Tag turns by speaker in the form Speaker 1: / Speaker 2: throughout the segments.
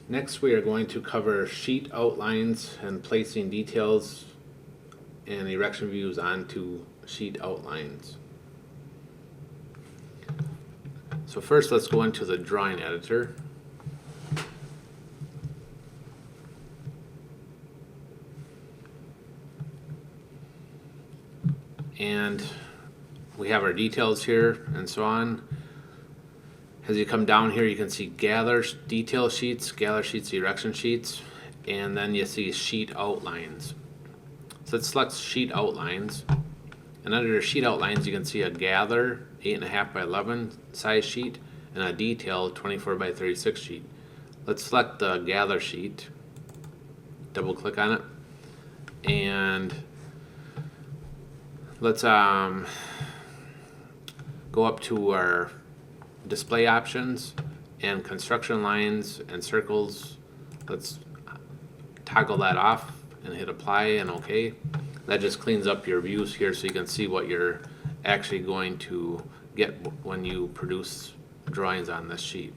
Speaker 1: Next, we are going to cover sheet outlines and placing details and erection views onto sheet outlines. So first, let's go into the drawing editor. And we have our details here and so on. As you come down here, you can see gather detail sheets, erection sheets, and then you see sheet outlines. So let's select sheet outlines. And under sheet outlines, you can see a gather 8.5 by 11 size sheet and a detail 24 by 36 sheet. Let's select the gather sheet, double click on it, and let's go up to our display options and construction lines and circles. Let's toggle that off and hit apply and OK. That just cleans up your views here so you can see what you're actually going to get when you produce drawings on this sheet.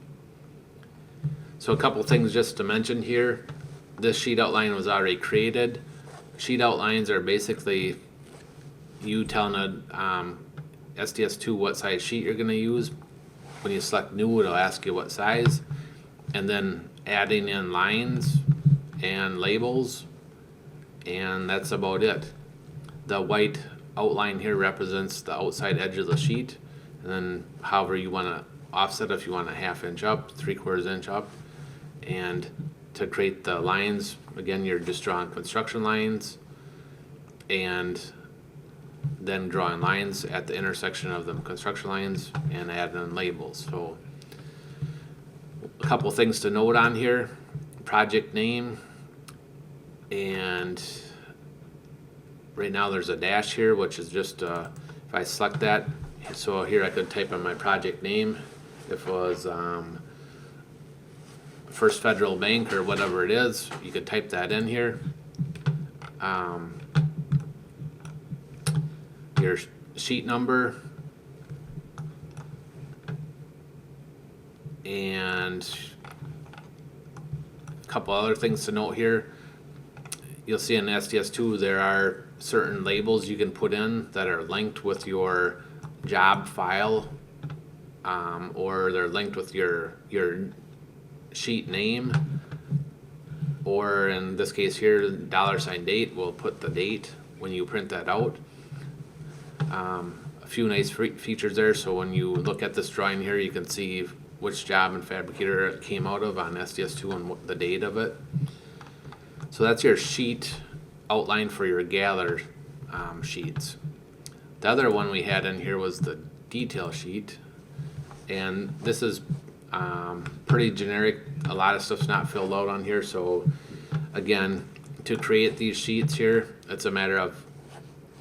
Speaker 1: So a couple things just to mention here. This sheet outline was already created. Sheet outlines are basically you telling a SDS2 what size sheet you're going to use. When you select new, it'll ask you what size, and then adding in lines and labels, and that's about it. The white outline here represents the outside edge of the sheet, and then however you want to offset, if you want a 1/2 inch up, 3/4 inch up. And to create the lines, again, you're just drawing construction lines and then drawing lines at the intersection of the construction lines and adding in labels. So a couple things to note on here: project name, and right now there's a dash here, which is just if I select that, so here I could type in my project name. If it was First Federal Bank or whatever it is, you could type that in here. Your sheet number, and a couple other things to note here. You'll see in SDS2 there are certain labels you can put in that are linked with your job file, or they're linked with your sheet name, or in this case here, $date will put the date when you print that out. A few nice features there, so when you look at this drawing here, you can see which job and fabricator it came out of on SDS2 and what the date of it. So that's your sheet outline for your gather sheets. The other one we had in here was the detail sheet, and this is pretty generic. A lot of stuff's not filled out on here, so again, to create these sheets here, it's a matter of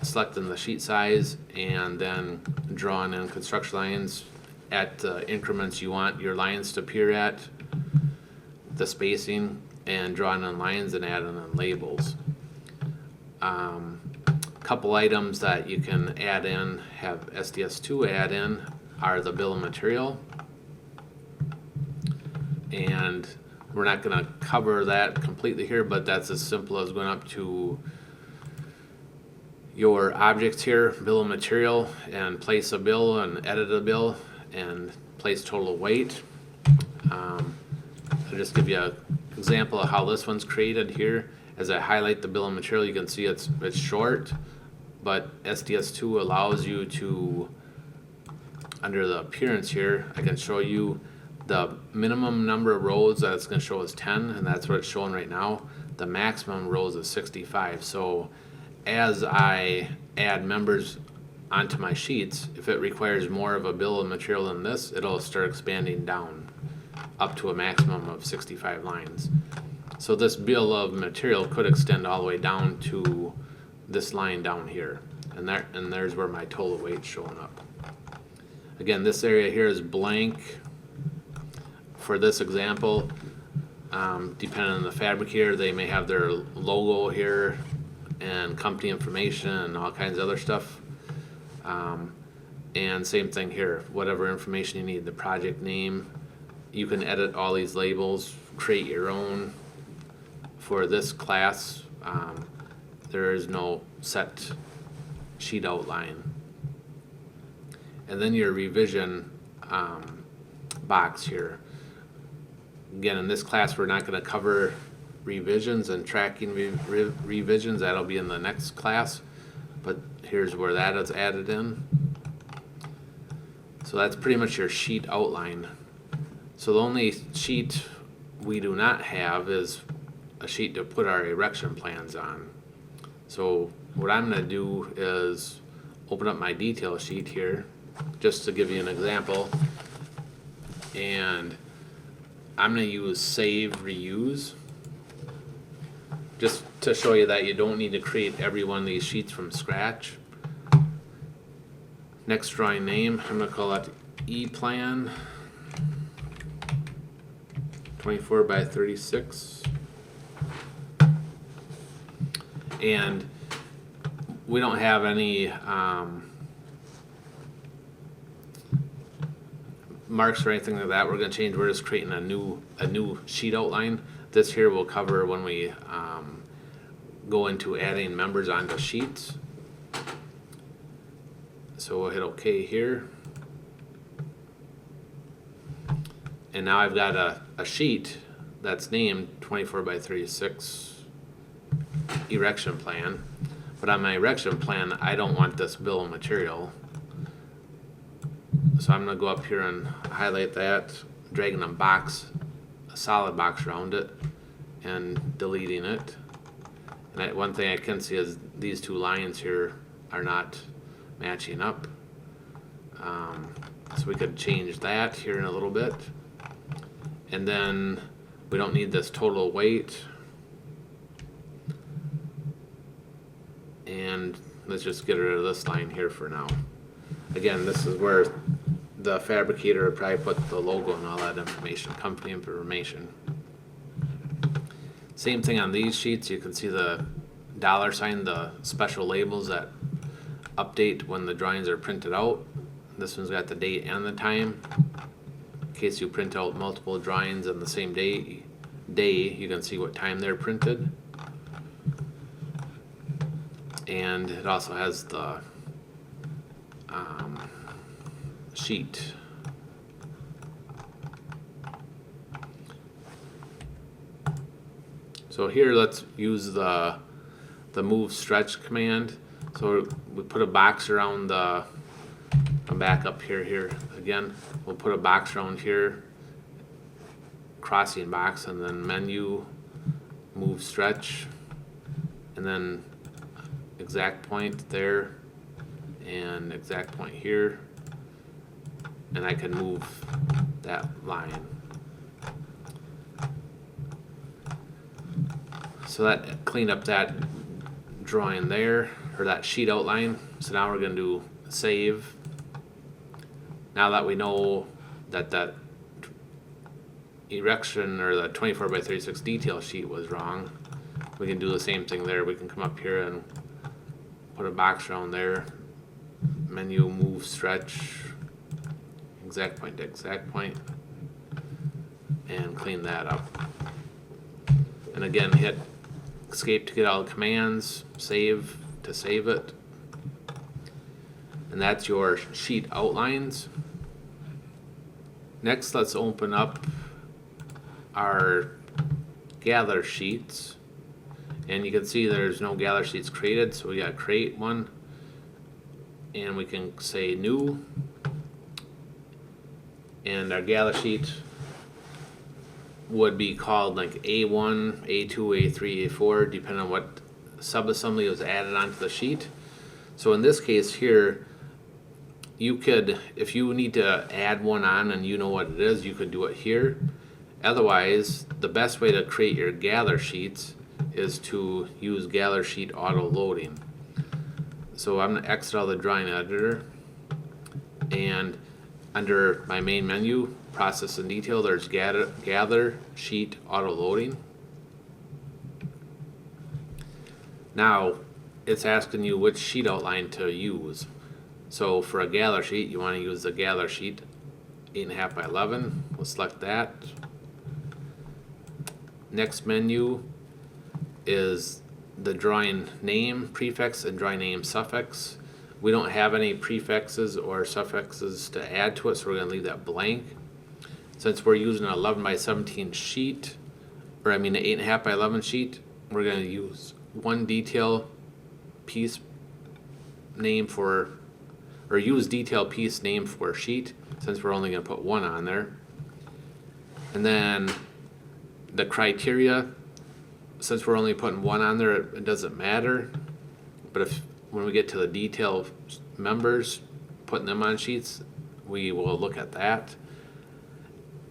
Speaker 1: selecting the sheet size and then drawing in construction lines at the increments you want your lines to appear at, the spacing, and drawing in lines and adding in labels. Couple items that you can add in, have SDS2 add in, are the bill of material, and we're not going to cover that completely here, but that's as simple as going up to your objects here, bill of material, and place a bill and edit a bill and place total weight. I'll just give you an example of how this one's created here. As I highlight the bill of material, you can see it's short, but SDS2 allows you to, under the appearance here, I can show you the minimum number of rows that it's going to show is 10, and that's what it's showing right now. The maximum rows is 65. So as I add members onto my sheets, if it requires more of a bill of material than this, it'll start expanding down up to a maximum of 65 lines. So this bill of material could extend all the way down to this line down here, and there's where my total weight's showing up. Again, this area here is blank for this example. Depending on the fabricator, they may have their logo here and company information and all kinds of other stuff. And same thing here, whatever information you need, the project name. You can edit all these labels, create your own for this class. There is no set sheet outline. And then your revision box here. Again, in this class, we're not going to cover revisions and tracking revisions. That'll be in the next class. But here's where that is added in. So that's pretty much your sheet outline. So the only sheet we do not have is a sheet to put our erection plans on. So what I'm going to do is open up my detail sheet here, just to give you an example. And I'm going to use save reuse, just to show you that you don't need to create every one of these sheets from scratch. Next drawing name, I'm going to call it E-plan 24 by 36. And we don't have any marks or anything like that. We're going to change. We're just creating a new sheet outline. This here will cover when we go into adding members onto sheets. So we'll hit OK here. And now I've got a sheet that's named 24 by 36 erection plan. But on my erection plan, I don't want this bill of material. So I'm going to go up here and highlight that, dragging a solid box around it, and deleting it. And one thing I can see is these two lines here are not matching up. So we could change that here in a little bit. And then we don't need this total weight. And let's just get rid of this line here for now. Again, this is where the fabricator would probably put the logo and all that information, company information. Same thing on these sheets. You can see the $sign, the special labels that update when the drawings are printed out. This one's got the date and the time. In case you print out multiple drawings on the same day, you can see what time they're printed. And it also has the sheet. So here let's use the move stretch command. So we put a box around the, I'm back up here again. We'll put a box around here, crossing box, and then menu, move stretch, and then exact point there, and exact point here, and I can move that line. So that cleaned up that drawing there, or that sheet outline. So now we're going to do save. Now that we know that that erection or the 24 by 36 detail sheet was wrong, we can do the same thing there. We can come up here and put a box around there, menu, move, stretch, exact point to exact point, and clean that up. And again, hit escape to get all the commands, save to save it. And that's your sheet outlines. Next, let's open up our gather sheets. And you can see there's no gather sheets created, so we got to create one. And we can say new. And our gather sheet would be called like A1, A2, A3, A4, depending on what subassembly was added onto the sheet. So in this case here, you could, if you need to add one on and you know what it is, you could do it here. Otherwise, the best way to create your gather sheets is to use gather sheet auto loading. So I'm going to exit out of the drawing editor, and under my main menu, process and detail, there's gather sheet auto loading. Now it's asking you which sheet outline to use. So for a gather sheet, you want to use the gather sheet 8.5 by 11. We'll select that. next menu is the drawing name prefix and drawing name suffix. We don't have any prefixes or suffixes to add to it, so we're going to leave that blank. Since we're using an 11 by 17 sheet, or I mean an 8.5 by 11 sheet, we're going to use one detail piece name for, or use detail piece name for sheet, since we're only going to put one on there. And then the criteria, since we're only putting one on there, it doesn't matter. But if when we get to the detail members, putting them on sheets, we will look at that.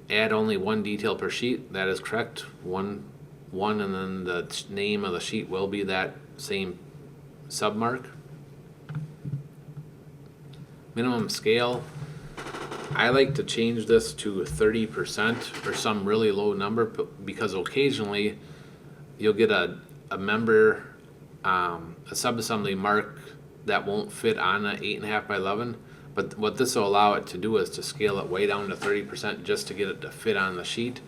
Speaker 1: Add only one detail per sheet, that is correct. One, and then the name of the sheet will be that same submark. Minimum scale, I like to change this to 30% or some really low number, because occasionally you'll get a member, a subassembly mark that won't fit on an 8.5 by 11. But what this will allow it to do is to scale it way down to 30% just to get it to fit on the sheet.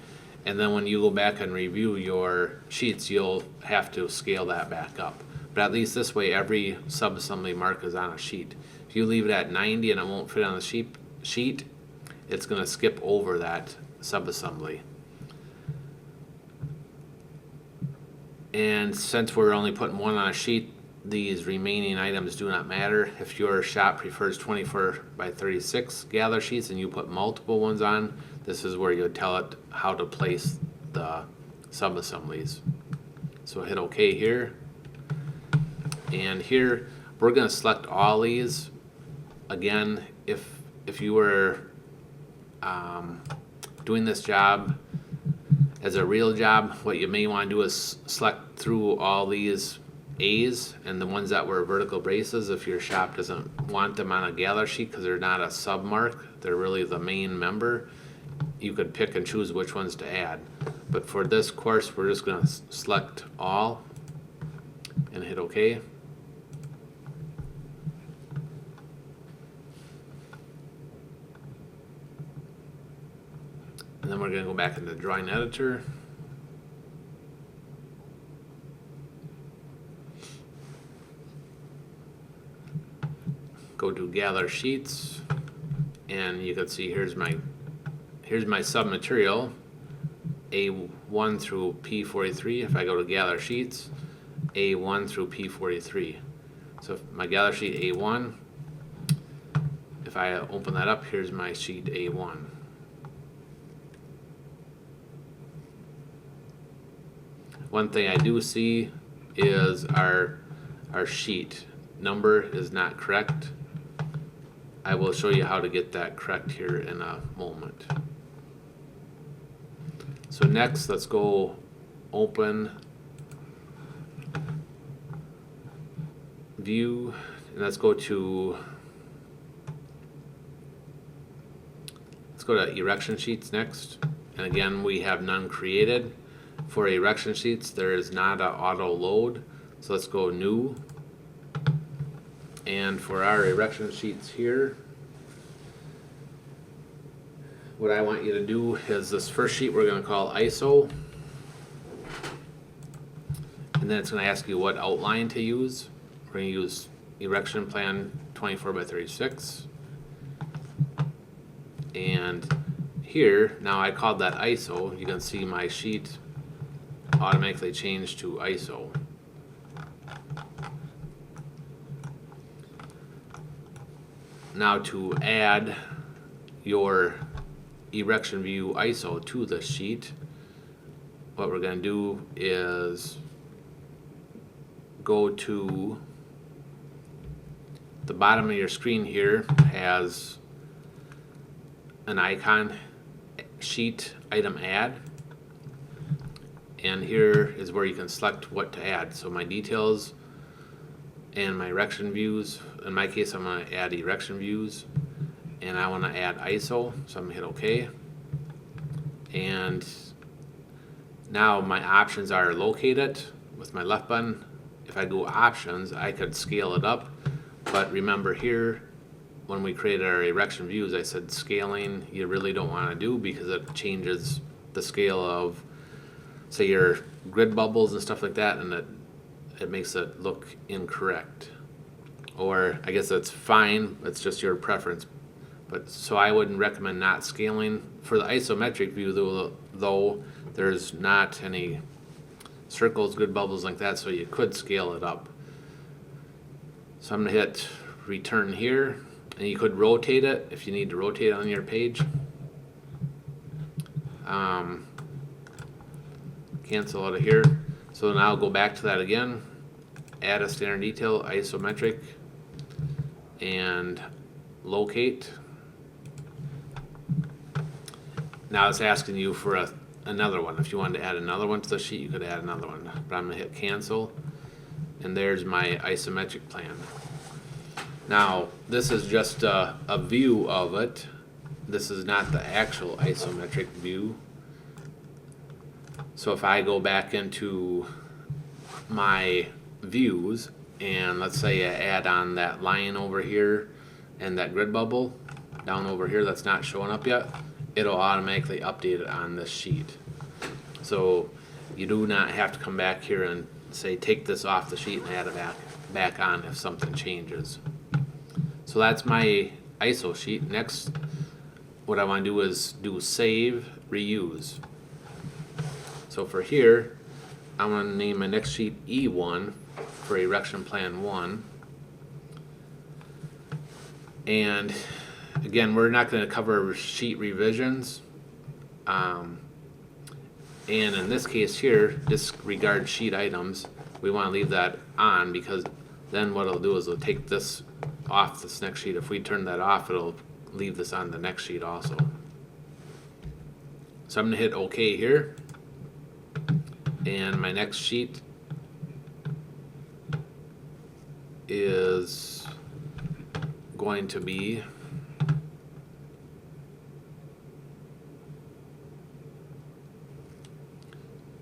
Speaker 1: And then when you go back and review your sheets, you'll have to scale that back up. But at least this way, every subassembly mark is on a sheet. If you leave it at 90 and it won't fit on the sheet, it's going to skip over that subassembly. And since we're only putting one on a sheet, these remaining items do not matter. If your shop prefers 24 by 36 gather sheets and you put multiple ones on, this is where you tell it how to place the subassemblies. So hit OK here. And here we're going to select all these. Again, if you were doing this job as a real job, what you may want to do is select through all these A's and the ones that were vertical braces. If your shop doesn't want them on a gather sheet because they're not a submark, they're really the main member, you could pick and choose which ones to add. But for this course, we're just going to select all and hit OK. And then we're going to go back into drawing editor. Go to gather sheets, and you can see here's my submaterial A1 through P43. If I go to gather sheets, A1 through P43. So if my gather sheet A1, if I open that up, here's my sheet A1. One thing I do see is our sheet number is not correct. I will show you how to get that correct here in a moment. So next, let's go open view, and let's go to erection sheets next. And again, we have none created. For erection sheets, there is not an auto load. So let's go new. And for our erection sheets here, what I want you to do is this first sheet we're going to call ISO. And then it's going to ask you what outline to use. We're going to use erection plan 24 by 36. And here, now I called that ISO. You can see my sheet automatically changed to ISO. Now to add your erection view ISO to the sheet, what we're going to do is go to the bottom of your screen here, has an icon, sheet item add, and here is where you can select what to add. So my details and my erection views, in my case I'm going to add erection views, and I want to add ISO, so I'm going to hit OK. And now my options are located with my left button. If I go options, I could scale it up, but remember here when we created our erection views, I said scaling you really don't want to do because it changes the scale of say your grid bubbles and stuff like that, and it makes it look incorrect. Or I guess that's fine, it's just your preference. But so I wouldn't recommend not scaling. For the isometric view though, there's not any circles, grid bubbles like that, so you could scale it up. So I'm gonna hit return here, and you could rotate it if you need to rotate it on your page. Cancel out of here. So now I'll go back to that again, add a standard detail, isometric, and locate. Now it's asking you for another one. If you wanted to add another one to the sheet, you could add another one. But I'm gonna hit cancel, and there's my isometric plan. Now this is just a view of it. This is not the actual isometric view. So if I go back into my views, and let's say I add on that line over here and that grid bubble down over here that's not showing up yet, it'll automatically update it on this sheet. So you do not have to come back here and say take this off the sheet and add it back on if something changes. So that's my ISO sheet. Next, what I want to do is do save, reuse. So for here, I'm going to name my next sheet E1 for erection plan 1. And again, we're not going to cover sheet revisions. And in this case here, disregard sheet items. We want to leave that on, because then what it'll do is it'll take this off this next sheet. If we turn that off, it'll leave this on the next sheet also. So I'm going to hit OK here. And my next sheet is going to be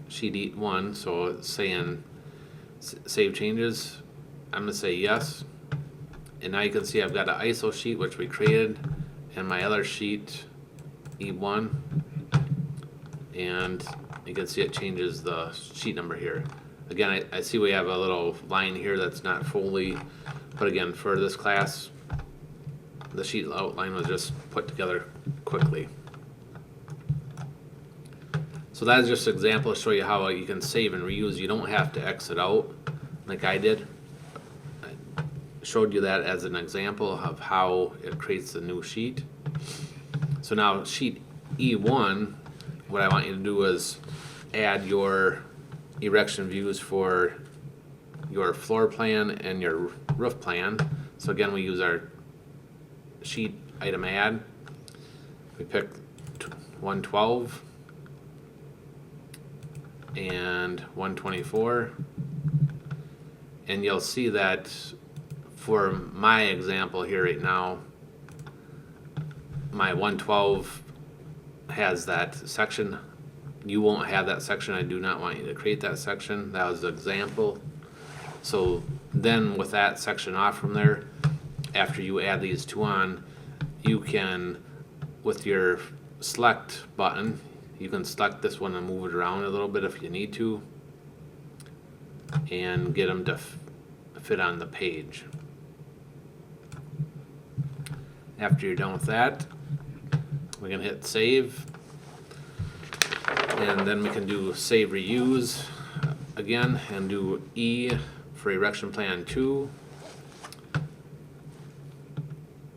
Speaker 1: sheet 1, so it's saying save changes. I'm going to say yes, and now you can see I've got an ISO sheet which we created, and my other sheet E1, and you can see it changes the sheet number here. Again, I see we have a little line here that's not fully, but again, for this class, the sheet outline was just put together quickly. So that is just an example to show you how you can save and reuse. You don't have to exit out like I did. I showed you that as an example of how it creates a new sheet. So now sheet E1, what I want you to do is add your erection views for your floor plan and your roof plan. So again, we use our sheet item add. We pick 112 and 124, and you'll see that for my example here right now, my 112 has that section. You won't have that section. I do not want you to create that section. That was the example. So then with that section off from there, after you add these two on, you can, with your select button, you can select this one and move it around a little bit if you need to, and get them to fit on the page. After you're done with that, we can hit save, and then we can do save reuse again and do E for erection plan 2,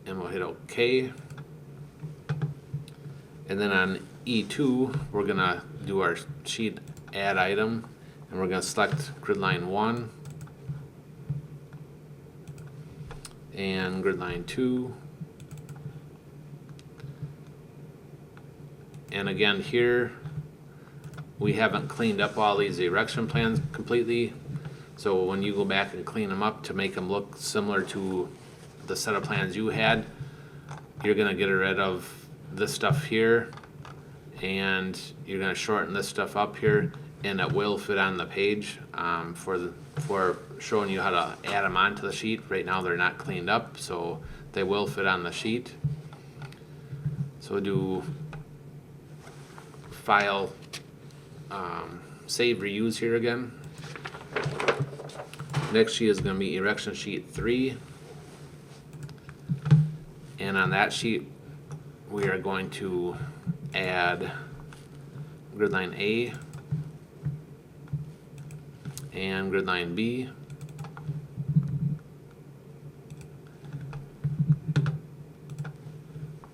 Speaker 1: and we'll hit OK. And then on E2, we're gonna do our sheet add item, and we're gonna select grid line 1 and grid line 2. And again here, we haven't cleaned up all these erection plans completely. So when you go back and clean them up to make them look similar to the set of plans you had, you're gonna get rid of this stuff here, and you're gonna shorten this stuff up here, and it will fit on the page for showing you how to add them onto the sheet. Right now they're not cleaned up, so they will fit on the sheet. So do file, save reuse here again. Next sheet is going to be erection sheet 3. And on that sheet, we are going to add grid line A and grid line B.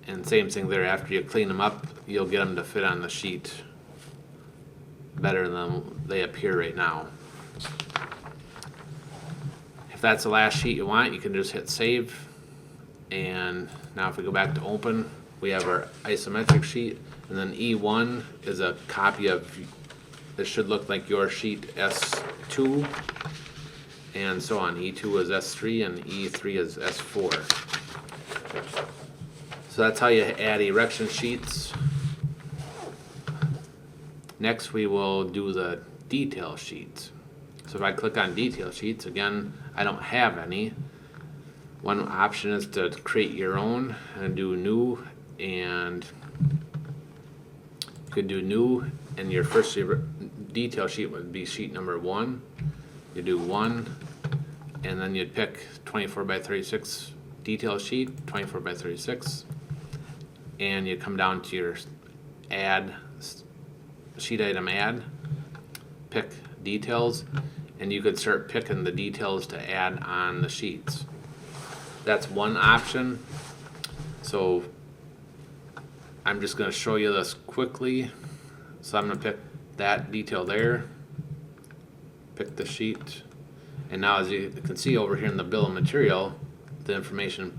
Speaker 1: And same thing there, after you clean them up, you'll get them to fit on the sheet better than they appear right now. If that's the last sheet you want, you can just hit save. And now if we go back to open, we have our isometric sheet, and then E1 is a copy of, it should look like your sheet S2, and so on. E2 is S3 and E3 is S4. So that's how you add erection sheets. Next we will do the detail sheets. So if I click on detail sheets, again, I don't have any. One option is to create your own and do new, and you could do new, and your first detail sheet would be sheet number 1. You do 1, and then you'd pick 24 by 36 detail sheet, 24 by 36, and you come down to your add, sheet item add, pick details, and you could start picking the details to add on the sheets. That's one option. So I'm just going to show you this quickly. So I'm going to pick that detail there, pick the sheet, and now as you can see over here in the bill of material, the information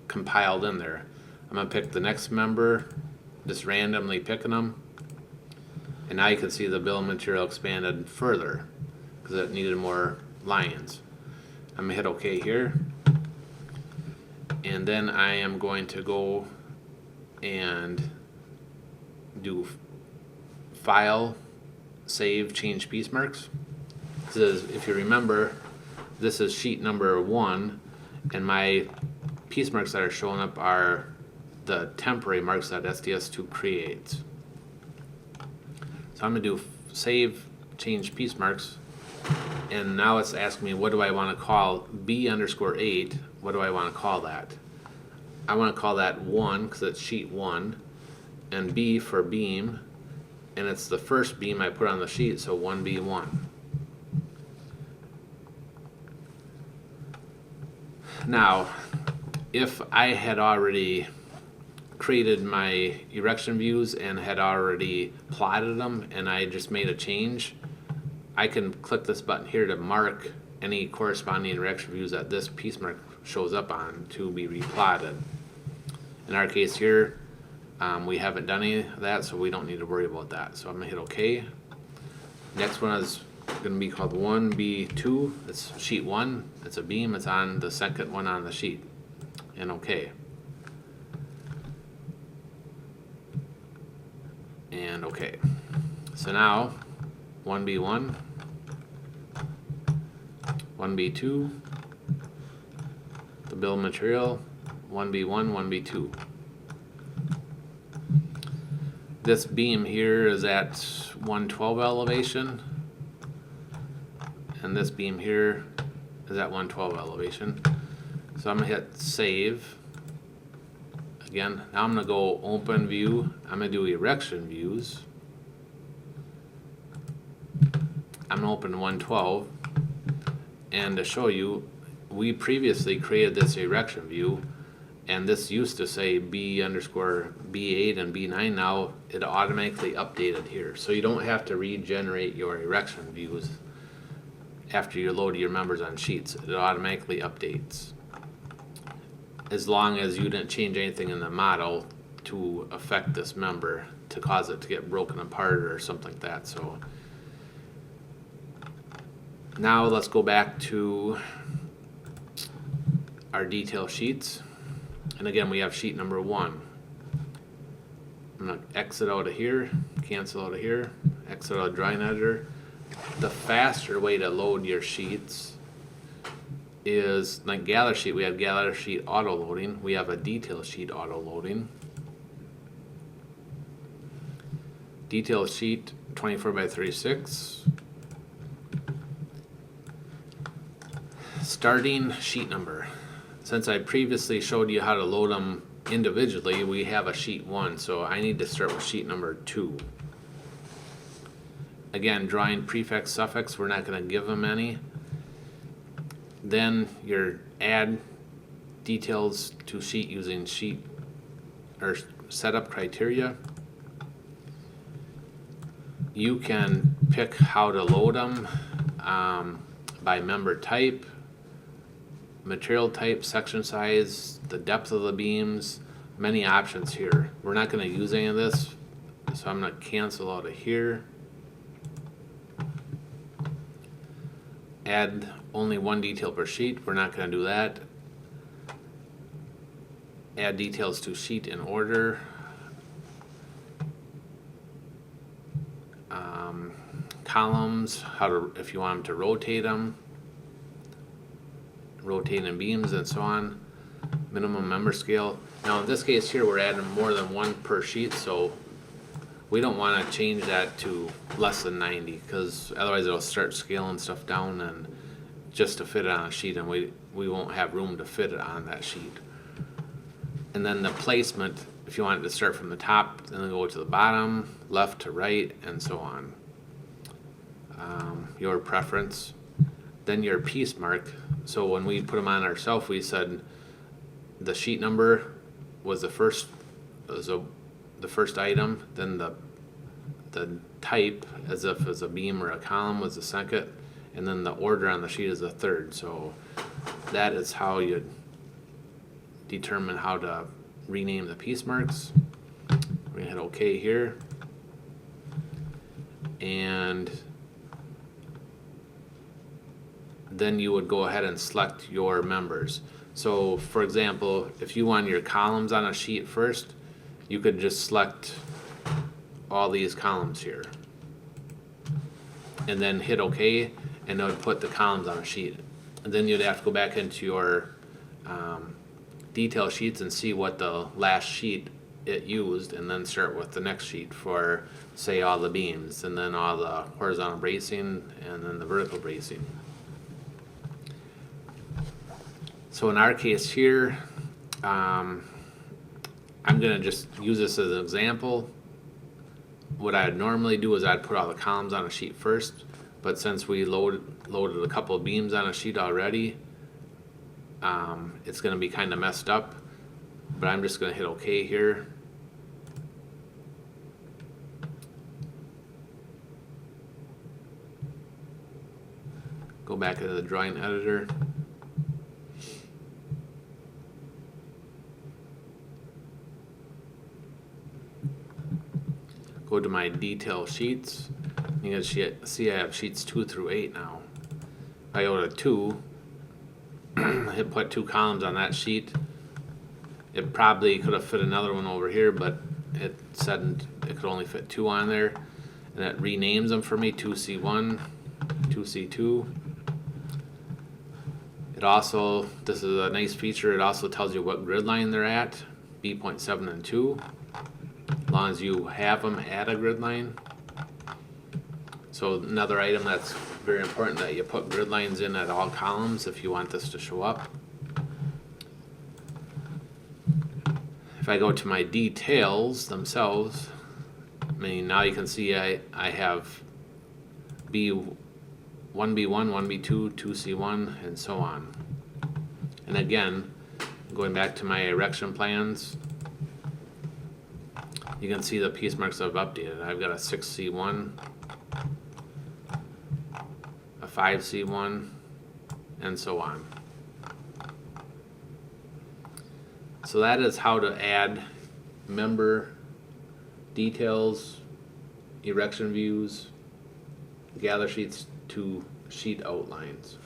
Speaker 1: compiled in there. I'm going to pick the next member, just randomly picking them, and now you can see the bill of material expanded further because it needed more lines. I'm going to hit OK here, and then I am going to go and do file, save, change piece marks. This is, if you remember, this is sheet number 1, and my piece marks that are showing up are the temporary marks that SDS2 creates. So I'm going to do save, change piece marks, and now it's asking me what do I want to call B_8. What do I want to call that? I want to call that 1 because it's sheet 1, and B for beam, and it's the first beam I put on the sheet, so 1B1. Now, if I had already created my erection views and had already plotted them and I just made a change, I can click this button here to mark any corresponding erection views that this piece mark shows up on to be replotted. In our case here, we haven't done any of that, so we don't need to worry about that. So I'm going to hit OK. Next one is going to be called 1B2. It's sheet 1. It's a beam. It's on the second one on the sheet. And OK. And OK. So now 1B1, 1B2, the bill of material, 1B1, 1B2. This beam here is at 112 elevation, and this beam here is at 112 elevation. So I'm going to hit save. Again, now I'm going to go open view. I'm going to do erection views. I'm going to open 112, and to show you, we previously created this erection view, and this used to say B_B8 and B9. Now it automatically updated here, so you don't have to regenerate your erection views after you load your members on sheets. It automatically updates as long as you didn't change anything in the model to affect this member to cause it to get broken apart or something like that. So now let's go back to our detail sheets, and again we have sheet number 1. I'm going to exit out of here, cancel out of here, exit out of drawing editor. The faster way to load your sheets is like gather sheet. We have gather sheet auto loading. We have a detail sheet auto loading. detail sheet 24 by 36. Starting sheet number. Since I previously showed you how to load them individually, we have a sheet 1, so I need to start with sheet number 2. Again, drawing prefix, suffix, we're not going to give them any. Then your add details to sheet using sheet or setup criteria. You can pick how to load them by member type, material type, section size, the depth of the beams, many options here. We're not going to use any of this, so I'm going to cancel out of here. Add only one detail per sheet. We're not going to do that. Add details to sheet in order. Columns, how to, if you want them to rotate them, rotating beams and so on. Minimum member scale. Now in this case here, we're adding more than one per sheet, so we don't want to change that to less than 90, because otherwise it'll start scaling stuff down and just to fit it on a sheet, and we won't have room to fit it on that sheet. And then the placement, if you want it to start from the top and then go to the bottom, left to right, and so on. Your preference. Then your piece mark. So when we put them on ourselves, we said the sheet number was the first item, then the type, as if it's a beam or a column, was the second, and then the order on the sheet is the third. So that is how you determine how to rename the piece marks. We're gonna hit OK here, and then you would go ahead and select your members. So for example, if you want your columns on a sheet first, you could just select all these columns here and then hit OK, and it would put the columns on a sheet. And then you'd have to go back into your detail sheets and see what the last sheet it used, and then start with the next sheet for, say, all the beams, and then all the horizontal bracing, and then the vertical bracing. So in our case here, I'm going to just use this as an example. What I'd normally do is I'd put all the columns on a sheet first, but since we loaded a couple of beams on a sheet already, it's going to be kind of messed up. But I'm just going to hit OK here. Go back into the drawing editor. Go to my detail sheets. You can see I have sheets 2 through 8 now. If I go to 2, I put 2 columns on that sheet. It probably could have fit another one over here, but it said it could only fit 2 on there. And it renames them for me, 2C1, 2C2. It also, this is a nice feature, it also tells you what grid line they're at, B.7 and 2. As long as you have them at a grid line. So another item that's very important, that you put grid lines in at all columns if you want this to show up. If I go to my details themselves, I mean, now you can see I have B1B1, 1B2, 2C1, and so on. And again, going back to my erection plans, you can see the piece marks I've updated. I've got a 6C1, a 5C1, and so on. So that is how to add member details, erection views, gather sheets to sheet outlines.